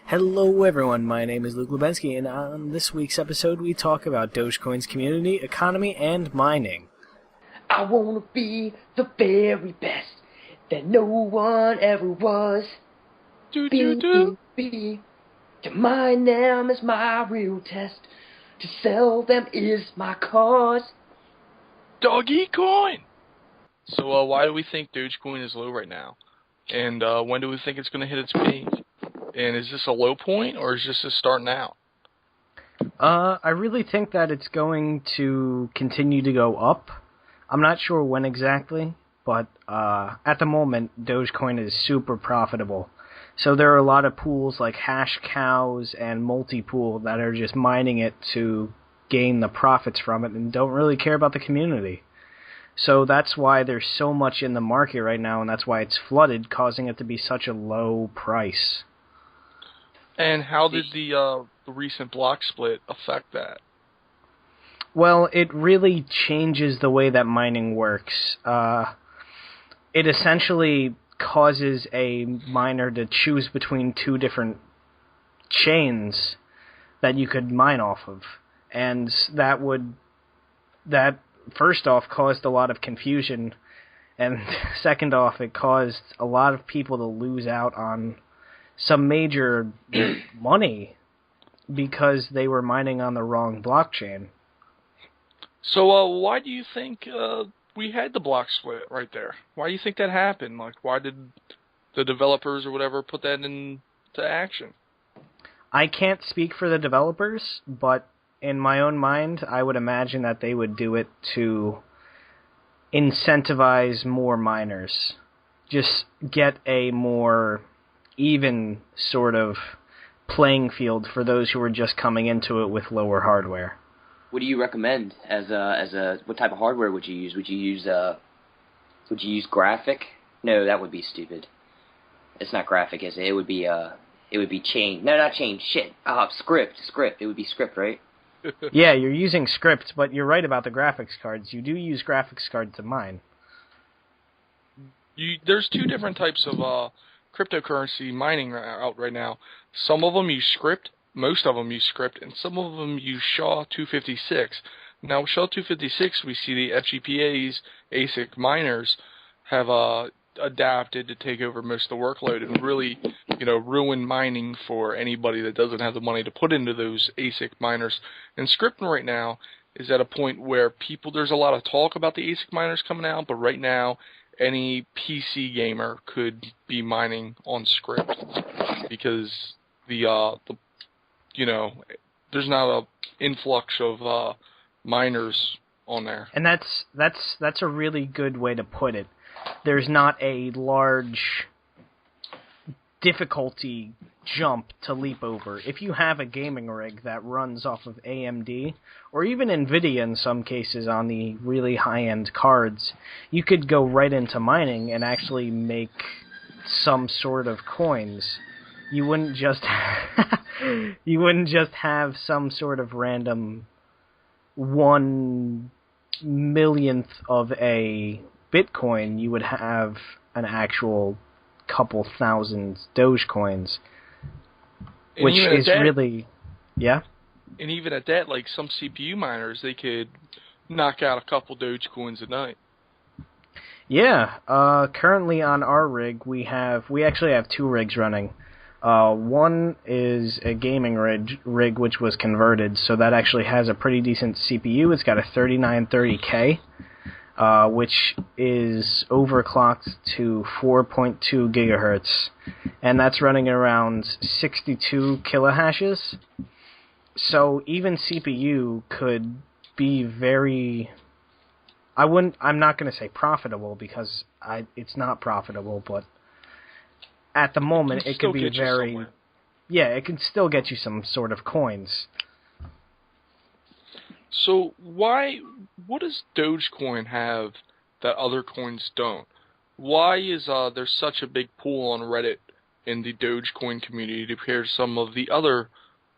Hello everyone, my name is Luke Lubensky, and on this week's episode we talk about Dogecoin's community, economy, and mining. I wanna be the very best that no one ever was. Be. To mine them is my real test. To sell them is my cause. Doggy coin! So why do we think Dogecoin is low right now? And when do we think it's going to hit its peak? And is this a low point, or is this just starting out? I really think that it's going to continue to go up. I'm not sure when exactly, but at the moment, Dogecoin is super profitable. So there are a lot of pools like Hash Cows and Multipool that are just mining it to gain the profits from it and don't really care about the community. So that's why there's so much in the market right now, and that's why it's flooded, causing it to be such a low price. And how did the recent block split affect that? Well, it really changes the way that mining works. It essentially causes a miner to choose between two different chains that you could mine off of. And that first off caused a lot of confusion, and second off it caused a lot of people to lose out on some major money because they were mining on the wrong blockchain. So why do you think we had the block split right there? Why do you think that happened? Like, why did the developers or whatever put that into action? I can't speak for the developers, but in my own mind, I would imagine that they would do it to incentivize more miners. Just get a more even sort of playing field for those who are just coming into it with lower hardware. What do you recommend as a what type of hardware would you use? Would you use graphic? No, that would be stupid. It's not graphic, is it? It would be chain. No, not chain. Shit. Script. It would be script, right? Yeah, you're using script, but you're right about the graphics cards. You do use graphics cards to mine. There's two different types of cryptocurrency mining out right now. Some of them use script, most of them use script, and some of them use SHA-256. Now, with SHA-256, we see the FGPA's ASIC miners have adapted to take over most of the workload and really, ruin mining for anybody that doesn't have the money to put into those ASIC miners. And scripting right now is at a point where there's a lot of talk about the ASIC miners coming out, but right now, any PC gamer could be mining on script because there's not a influx of miners on there. And that's a really good way to put it. There's not a large difficulty jump to leap over. If you have a gaming rig that runs off of AMD, or even NVIDIA in some cases on the really high-end cards, you could go right into mining and actually make some sort of coins. You wouldn't just have some sort of random 1/1,000,000th of a Bitcoin. You would have an actual couple thousand Dogecoins, which is really, yeah. And even at that, like some CPU miners, they could knock out a couple Dogecoins a night. Yeah, currently on our rig, we actually have two rigs running. One is a gaming rig which was converted, so that actually has a pretty decent CPU. It's got a 3930K, which is overclocked to 4.2 gigahertz, and that's running around 62 kilohashes. So even CPU could be very... I'm not going to say profitable because it's not profitable, but at the moment it could be very... Yeah, it can still get you some sort of coins. So what does Dogecoin have that other coins don't? Why is there such a big pool on Reddit in the Dogecoin community compared to some of the other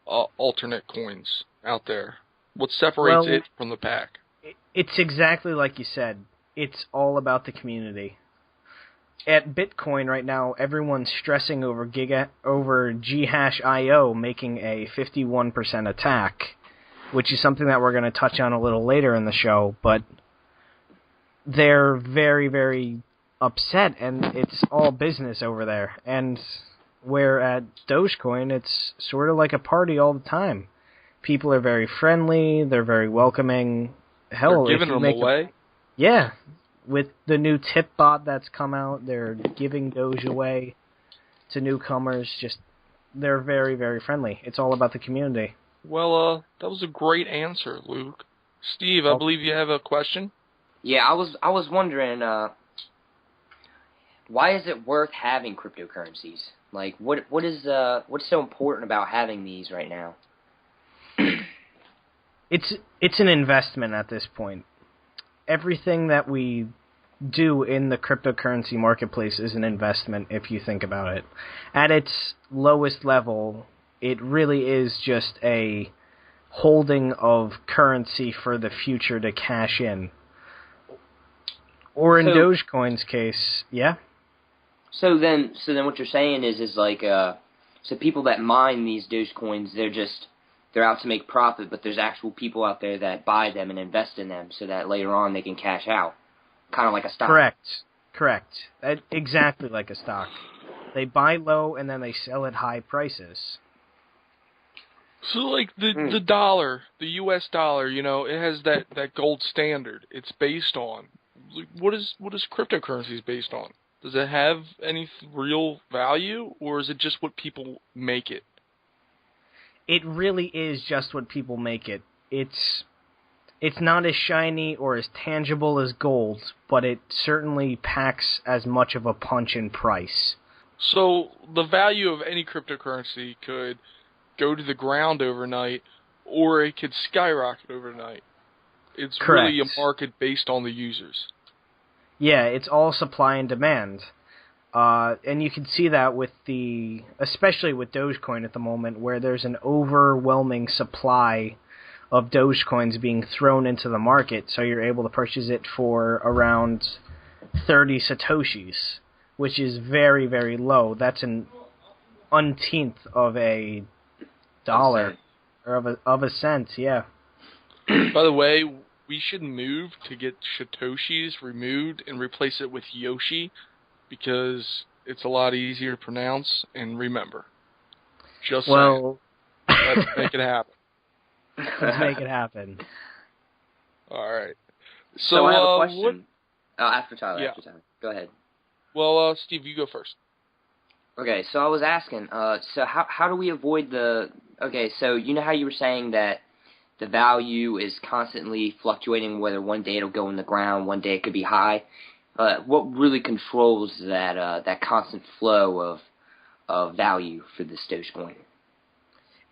alternate coins out there? What separates it from the pack? It's exactly like you said. It's all about the community. at Bitcoin right now, everyone's stressing over Ghash.io making a 51% attack, which is something that we're going to touch on a little later in the show, but they're very, very upset, and it's all business over there. And where at Dogecoin, it's sort of like a party all the time. People are very friendly, they're very welcoming. Hell, they're giving them away? Yeah. With the new tip bot that's come out, they're giving Doge away to newcomers. They're very, very friendly. It's all about the community. Well, that was a great answer, Luke. Steve, I believe you have a question? Yeah, I was wondering, why is it worth having cryptocurrencies? Like, what's so important about having these right now? It's an investment at this point. Everything that we do in the cryptocurrency marketplace is an investment if you think about it. At its lowest level, it really is just a holding of currency for the future to cash in. Or in Dogecoin's case, yeah? So then what you're saying is like, so people that mine these Dogecoins, they're out to make profit, but there's actual people out there that buy them and invest in them so that later on they can cash out. Kind of like a stock. Correct. Exactly like a stock. They buy low and then they sell at high prices. So like the dollar, the US dollar, it has that gold standard it's based on. What is cryptocurrencies based on? Does it have any real value, or is it just what people make it? It really is just what people make it. It's not as shiny or as tangible as gold, but it certainly packs as much of a punch in price. So the value of any cryptocurrency could go to the ground overnight, or it could skyrocket overnight. It's Correct. Really a market based on the users. Yeah, it's all supply and demand. And you can see that especially with Dogecoin at the moment, where there's an overwhelming supply of Dogecoins being thrown into the market, so you're able to purchase it for around 30 Satoshis, which is very, very low. That's an unteenth of a dollar, or of a cent, yeah. By the way, we should move to get Satoshis removed and replace it with Yoshi, because it's a lot easier to pronounce and remember. Just saying. Let's make it happen. Let's make it happen. All right. So I have a question. After Tyler. Go ahead. Well, Steve, you go first. Okay, so I was asking, so how do we avoid so you know how you were saying that the value is constantly fluctuating, whether one day it'll go in the ground, one day it could be high. What really controls that constant flow of value for this Dogecoin?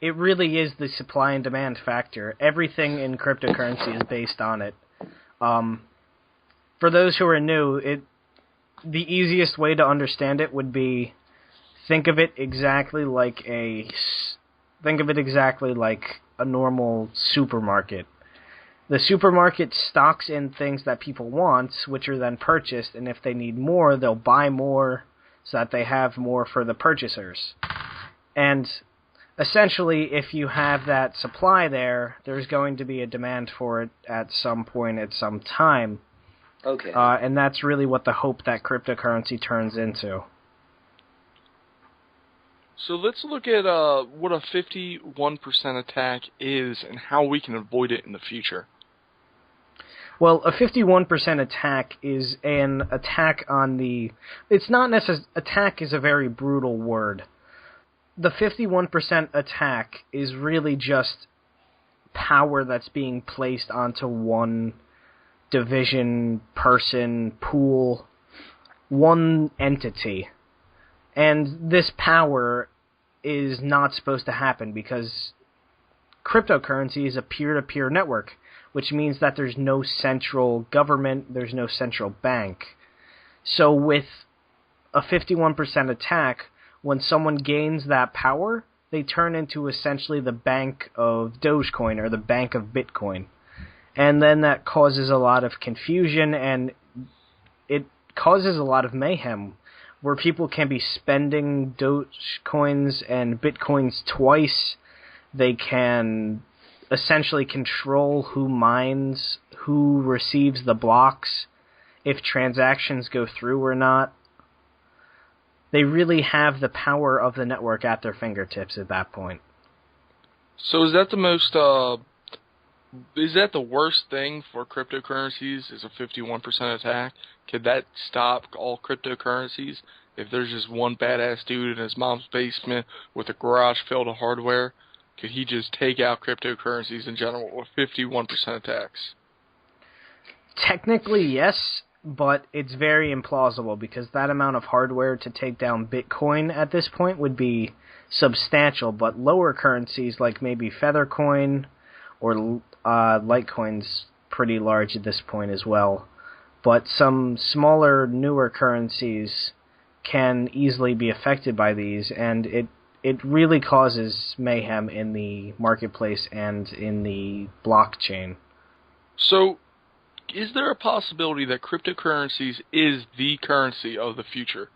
It really is the supply and demand factor. Everything in cryptocurrency is based on it. For those who are new, the easiest way to understand it would be think of it exactly like a normal supermarket. The supermarket stocks in things that people want, which are then purchased, and if they need more, they'll buy more so that they have more for the purchasers. And essentially, if you have that supply there's going to be a demand for it at some point, at some time. Okay. And that's really what the hope that cryptocurrency turns into. So let's look at what a 51% attack is and how we can avoid it in the future. Well, a 51% attack is an attack on the... It's not necessarily... Attack is a very brutal word. The 51% attack is really just power that's being placed onto one division, person, pool, one entity. And this power is not supposed to happen because cryptocurrency is a peer-to-peer network, which means that there's no central government, there's no central bank. So with a 51% attack, when someone gains that power, they turn into essentially the bank of Dogecoin or the bank of Bitcoin. And then that causes a lot of confusion and it causes a lot of mayhem. where people can be spending Dogecoins and Bitcoins twice. They can essentially control who mines, who receives the blocks, if transactions go through or not. They really have the power of the network at their fingertips at that point. So is that the most, is that the worst thing for cryptocurrencies, is a 51% attack? Could that stop all cryptocurrencies? If there's just one badass dude in his mom's basement with a garage filled with hardware, could he just take out cryptocurrencies in general with 51% attacks? Technically, yes, but it's very implausible because that amount of hardware to take down Bitcoin at this point would be substantial, but lower currencies like maybe Feathercoin or Litecoin's pretty large at this point as well. But some smaller, newer currencies can easily be affected by these, and it really causes mayhem in the marketplace and in the blockchain. So, is there a possibility that cryptocurrencies is the currency of the future?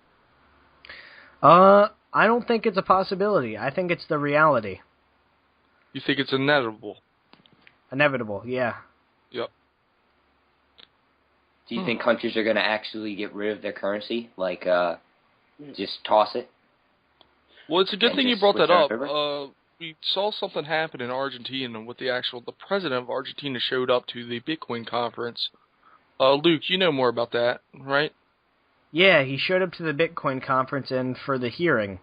I don't think it's a possibility. I think it's the reality. You think it's inevitable? Inevitable, yeah. Yep. Do you think countries are going to actually get rid of their currency? Like, just toss it? Well, it's a good And thing you just brought that return up. it over? We saw something happen in Argentina with the president of Argentina showed up to the Bitcoin conference. Luke, you know more about that, right? Yeah, he showed up to the Bitcoin conference and for the hearing,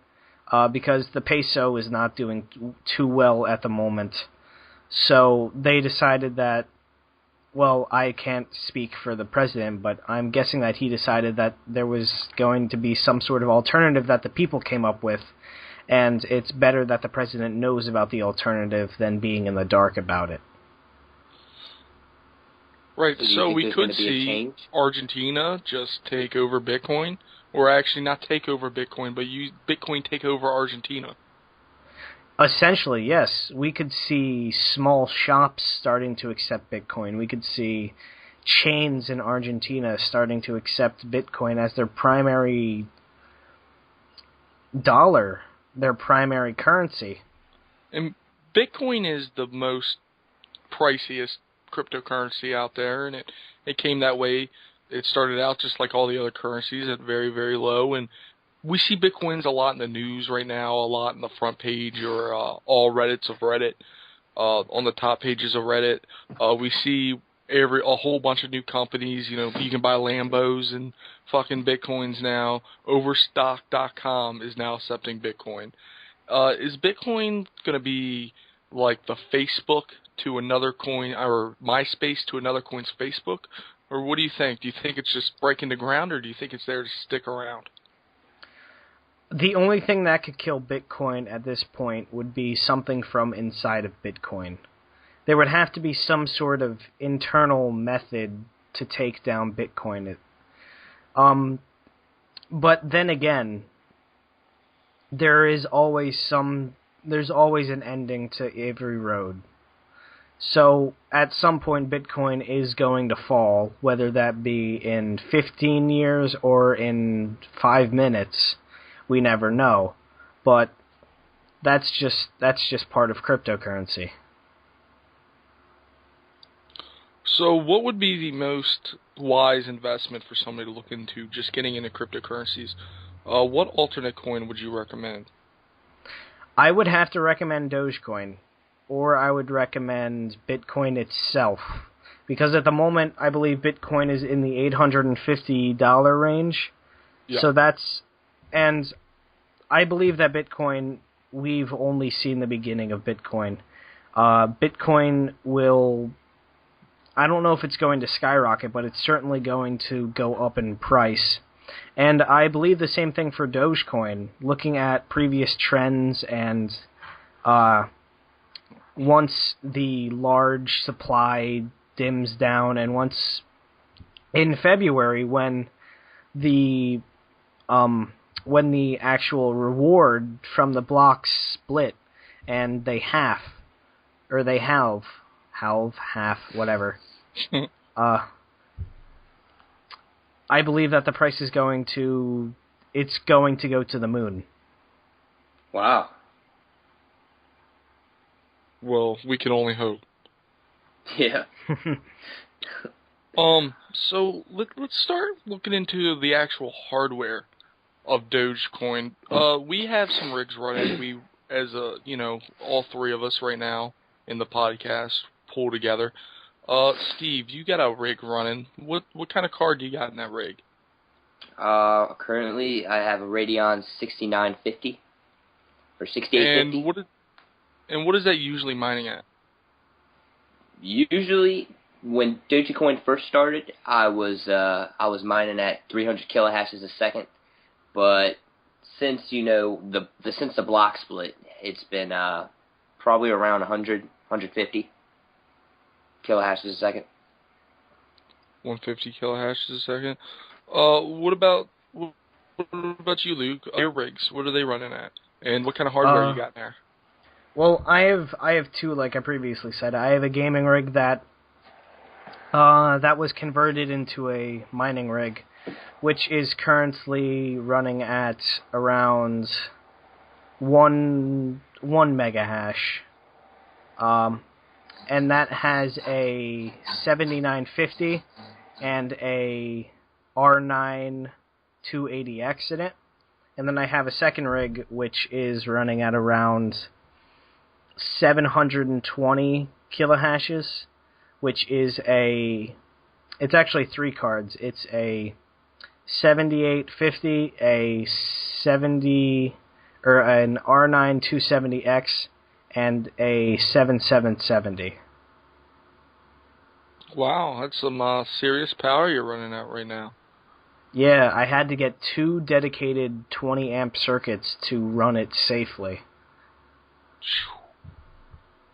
because the peso is not doing too well at the moment. So they decided that, well, I can't speak for the president, but I'm guessing that he decided that there was going to be some sort of alternative that the people came up with, and it's better that the president knows about the alternative than being in the dark about it. Right, So do you so think we there's could gonna be a see change? Argentina just take over Bitcoin, or actually not take over Bitcoin, but Bitcoin take over Argentina. Essentially, yes. We could see small shops starting to accept Bitcoin. We could see chains in Argentina starting to accept Bitcoin as their primary dollar, their primary currency. And Bitcoin is the most priciest cryptocurrency out there, and it came that way. It started out just like all the other currencies at very, very low, and we see Bitcoins a lot in the news right now, a lot in the front page or all Reddits of Reddit, on the top pages of Reddit. We see a whole bunch of new companies. You know, you can buy Lambos and fucking Bitcoins now. Overstock.com is now accepting Bitcoin. Is Bitcoin going to be like the Facebook to another coin, or MySpace to another coin's Facebook? Or what do you think? Do you think it's just breaking the ground, or do you think it's there to stick around? The only thing that could kill Bitcoin at this point would be something from inside of Bitcoin. There would have to be some sort of internal method to take down Bitcoin. But then again, there's always an ending to every road. So at some point Bitcoin is going to fall, whether that be in 15 years or in 5 minutes. We never know, but that's just part of cryptocurrency. So what would be the most wise investment for somebody to look into just getting into cryptocurrencies? What alternate coin would you recommend? I would have to recommend Dogecoin, or I would recommend Bitcoin itself, because at the moment I believe Bitcoin is in the $850 range. Yeah. So and I believe that Bitcoin, we've only seen the beginning of Bitcoin. Bitcoin will, I don't know if it's going to skyrocket, but it's certainly going to go up in price. And I believe the same thing for Dogecoin. Looking at previous trends and once the large supply dims down, and once in February when the actual reward from the blocks split and they half whatever. I believe that the price is going to it's going to go to the moon. Wow. Well, we can only hope. Yeah. So let's start looking into the actual hardware of Dogecoin. We have some rigs running. We, as all three of us right now in the podcast, pull together. Steve, you got a rig running. What kind of card do you got in that rig? Currently I have a Radeon 6950 or 6850. And what is that usually mining at? Usually, when Dogecoin first started, I was mining at 300 kilohashes a second, but since since the block split, it's been probably around 100, 150 kilohashes a second. 150 kilohashes a second. What about you, Luke? Your rigs, what are they running at? And what kind of hardware you got in there? Well, I have two, like I previously said. I have a gaming rig that was converted into a mining rig, which is currently running at around one mega hash. And that has a 7950 and a R9 280X in it. And then I have a second rig which is running at around 720 kilohashes, which is it's actually three cards. It's a 7850, a 70 or an R9 270X, and a 7770. Wow, that's some serious power you're running at right now. Yeah, I had to get two dedicated 20 amp circuits to run it safely.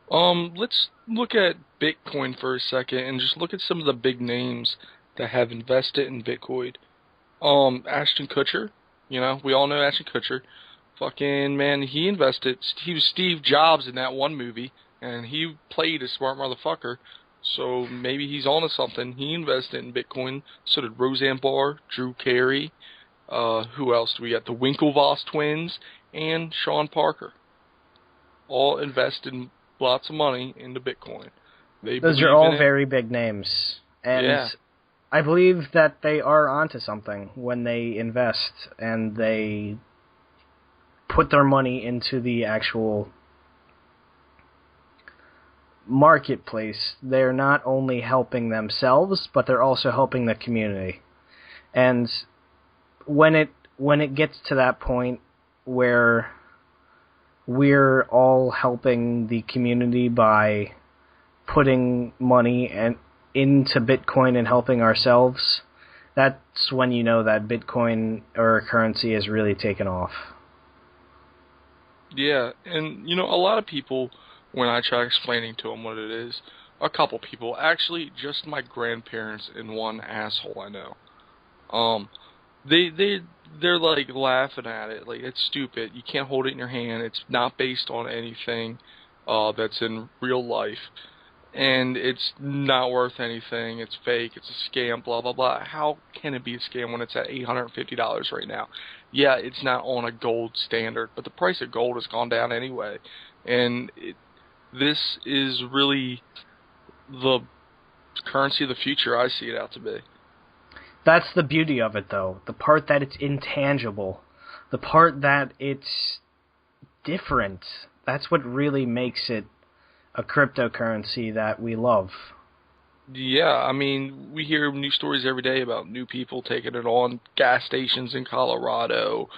Let's look at Bitcoin for a second and just look at some of the big names that have invested in Bitcoin. Ashton Kutcher, we all know Ashton Kutcher. Fucking man, he invested. He was Steve Jobs in that one movie, and he played a smart motherfucker. So maybe he's onto something. He invested in Bitcoin. So did Roseanne Barr, Drew Carey. Who else do we got? The Winklevoss twins and Sean Parker. All invested lots of money into Bitcoin. Those are all very big names. And yeah. I believe that they are onto something when they invest and they put their money into the actual marketplace. They're not only helping themselves, but they're also helping the community. And when it gets to that point where we're all helping the community by putting money into Bitcoin and helping ourselves, that's when you know that Bitcoin or currency has really taken off. Yeah, and a lot of people, when I try explaining to them what it is, a couple people, actually just my grandparents and one asshole I know, they're like laughing at it, like it's stupid, you can't hold it in your hand, it's not based on anything that's in real life, and it's not worth anything, it's fake, it's a scam, blah blah blah. How can it be a scam when it's at $850 right now? Yeah, it's not on a gold standard, but the price of gold has gone down anyway, and this is really the currency of the future. I see it out to be. That's the beauty of it, though. The part that it's intangible. The part that it's different. That's what really makes it a cryptocurrency that we love. Yeah, I mean, we hear new stories every day about new people taking it on gas stations in Colorado.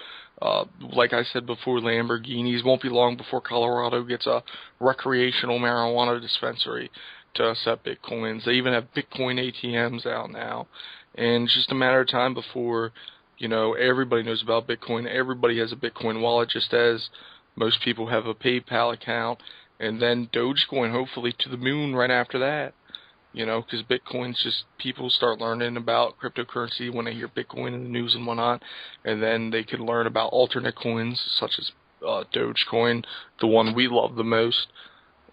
Like I said before, Lamborghinis. Won't be long before Colorado gets a recreational marijuana dispensary to accept Bitcoins. They even have Bitcoin ATMs out now. And it's just a matter of time before, everybody knows about Bitcoin. Everybody has a Bitcoin wallet, just as most people have a PayPal account. And then Dogecoin, hopefully, to the moon right after that. Because Bitcoin's just, people start learning about cryptocurrency when they hear Bitcoin in the news and whatnot, and then they can learn about alternate coins, such as Dogecoin, the one we love the most,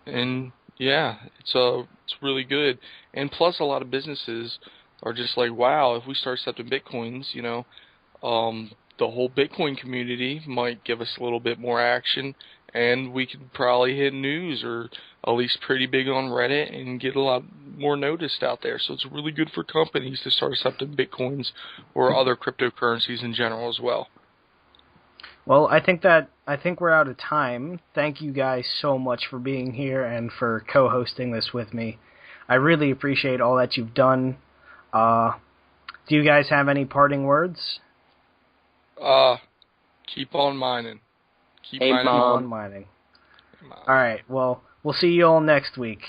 and yeah, it's really good, and plus a lot of businesses are just like, wow, if we start accepting Bitcoins, the whole Bitcoin community might give us a little bit more action, and we could probably hit news or at least pretty big on Reddit and get a lot more noticed out there. So it's really good for companies to start accepting Bitcoins or other cryptocurrencies in general as well. Well, I think we're out of time. Thank you guys so much for being here and for co-hosting this with me. I really appreciate all that you've done. Do you guys have any parting words? Keep on mining. Keep Hey, mining. Mom. On mining. All right. Well, we'll see you all next week.